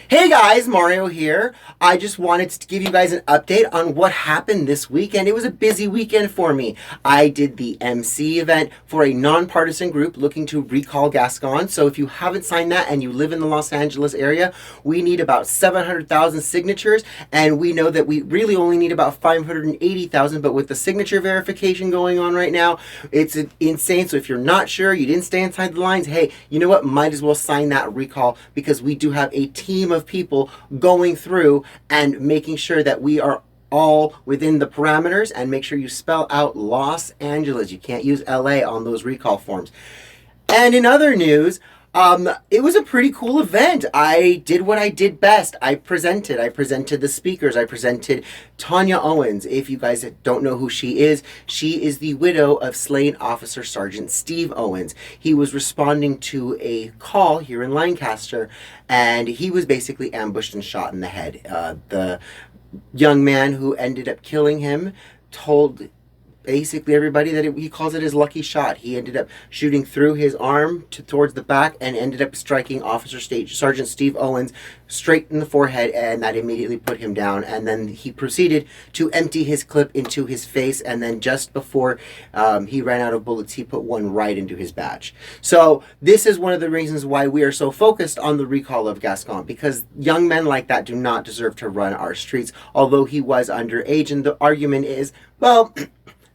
Hey guys, Mario here. I just wanted to give you guys an update on what happened this weekend. It was a busy weekend for me. I did the MC event for a nonpartisan group looking to recall Gascon. So if you haven't signed that and you live in the Los Angeles area, we need about 700,000 signatures, and we know that we really only need about 580,000, but with the signature verification going on right now, it's insane. So if you're not sure, you didn't stay inside the lines, hey, you know what? Might as well sign that recall because we do have a team of people going through and making sure that we are all within the parameters, and make sure you spell out Los Angeles. You can't use LA on those recall forms. And in other news, it was a pretty cool event. I did what I did best. I presented the speakers. I presented Tanya Owens. If you guys don't know who she is the widow of slain Officer Sergeant Steve Owens. He was responding to a call here in Lancaster, and he was basically ambushed and shot in the head. The young man who ended up killing him told basically everybody that he calls it his lucky shot. He ended up shooting through his arm towards the back and ended up striking Sergeant Steve Owens straight in the forehead, and that immediately put him down. And then he proceeded to empty his clip into his face, and then just before he ran out of bullets, he put one right into his badge. So this is one of the reasons why we are so focused on the recall of Gascon, because young men like that do not deserve to run our streets, although he was underage. And the argument is, well,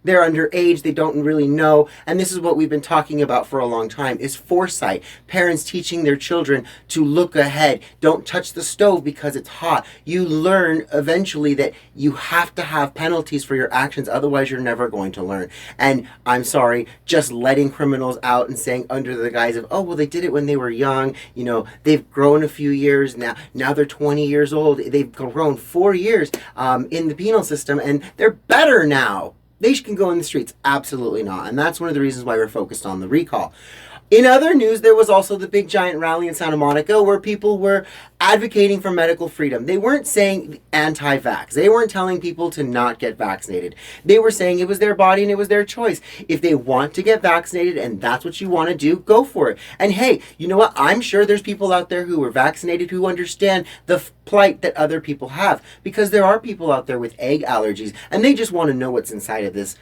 they're underage, they don't really know, and this is what we've been talking about for a long time, is foresight. Parents teaching their children to look ahead. Don't touch the stove because it's hot. You learn eventually that you have to have penalties for your actions, otherwise you're never going to learn. And I'm sorry, just letting criminals out and saying under the guise of, oh, well, they did it when they were young, you know, they've grown a few years now they're 20 years old, they've grown 4 years in the penal system, and they're better now. They can go in the streets. Absolutely not. And that's one of the reasons why we're focused on the recall. In other news, there was also the big giant rally in Santa Monica where people were advocating for medical freedom. They weren't saying anti-vax. They weren't telling people to not get vaccinated. They were saying it was their body and it was their choice. If they want to get vaccinated and that's what you want to do, go for it. And hey, you know what? I'm sure there's people out there who are vaccinated who understand the plight that other people have, because there are people out there with egg allergies and they just want to know what's inside of this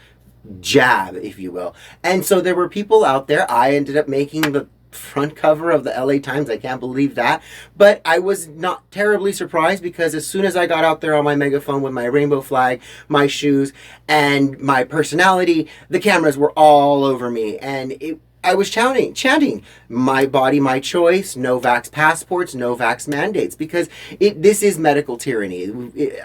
jab, if you will. And so there were people out there. I ended up making the front cover of the LA Times. I can't believe that. But I was not terribly surprised, because as soon as I got out there on my megaphone with my rainbow flag, my shoes, and my personality, the cameras were all over me. And I was chanting, my body, my choice, no vax passports, no vax mandates, because this is medical tyranny.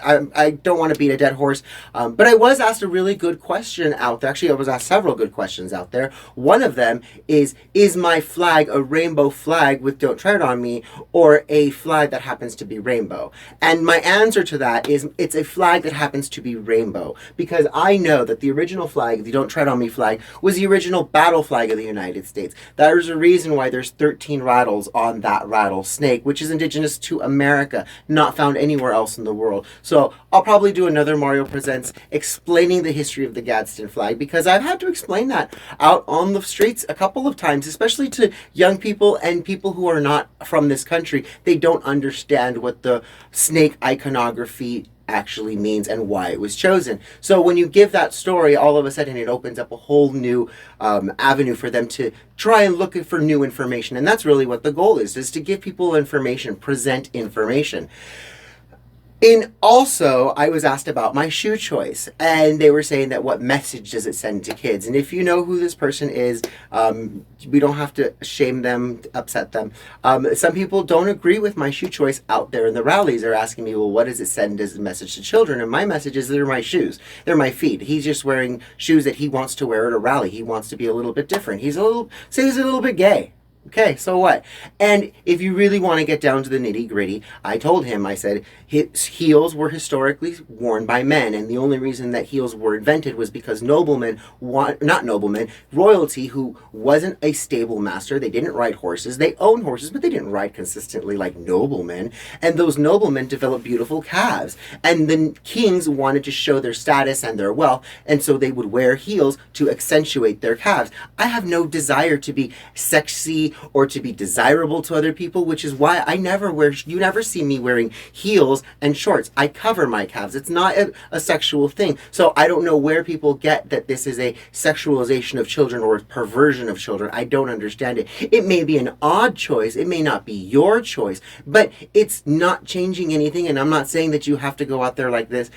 I don't want to beat a dead horse, but I was asked a really good question out there. Actually, I was asked several good questions out there. One of them is my flag a rainbow flag with "Don't Tread on Me," or a flag that happens to be rainbow? And my answer to that is it's a flag that happens to be rainbow, because I know that the original flag, the "Don't Tread on Me" flag, was the original battle flag of the United States. There's a reason why there's 13 rattles on that rattlesnake, which is indigenous to America, not found anywhere else in the world. So I'll probably do another Mario Presents explaining the history of the Gadsden flag, because I've had to explain that out on the streets a couple of times, especially to young people and people who are not from this country. They don't understand what the snake iconography actually means and why it was chosen. So when you give that story, all of a sudden it opens up a whole new avenue for them to try and look for new information. And that's really what the goal is to give people information, present information. And also, I was asked about my shoe choice, and they were saying that what message does it send to kids? And if you know who this person is, we don't have to shame them, upset them. Some people don't agree with my shoe choice out there in the rallies. They're asking me, well, what does it send as a message to children? And my message is they're my shoes. They're my feet. He's just wearing shoes that he wants to wear at a rally. He wants to be a little bit different. He's a little bit gay. Okay, so what? And if you really want to get down to the nitty gritty, I told him, I said, his heels were historically worn by men, and the only reason that heels were invented was because royalty who wasn't a stable master, they didn't ride horses, they owned horses, but they didn't ride consistently like noblemen, and those noblemen developed beautiful calves, and the kings wanted to show their status and their wealth, and so they would wear heels to accentuate their calves. I have no desire to be sexy or to be desirable to other people, which is why you never see me wearing heels and shorts. I cover my calves. It's not a sexual thing. So I don't know where people get that this is a sexualization of children or a perversion of children. I don't understand it. It may be an odd choice. It may not be your choice, but it's not changing anything. And I'm not saying that you have to go out there like this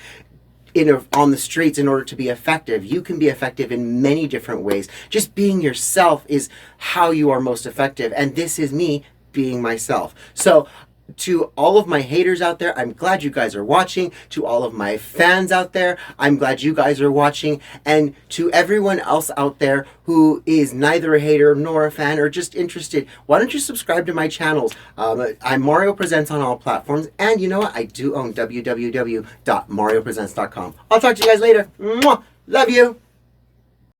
on the streets in order to be effective. You can be effective in many different ways. Just being yourself is how you are most effective. And this is me being myself. So to all of my haters out there, I'm glad you guys are watching. To all of my fans out there, I'm glad you guys are watching. And to everyone else out there who is neither a hater nor a fan or just interested, why don't you subscribe to my channels? I'm Mario Presents on all platforms. And you know what? I do own www.mariopresents.com. I'll talk to you guys later. Mwah! Love you.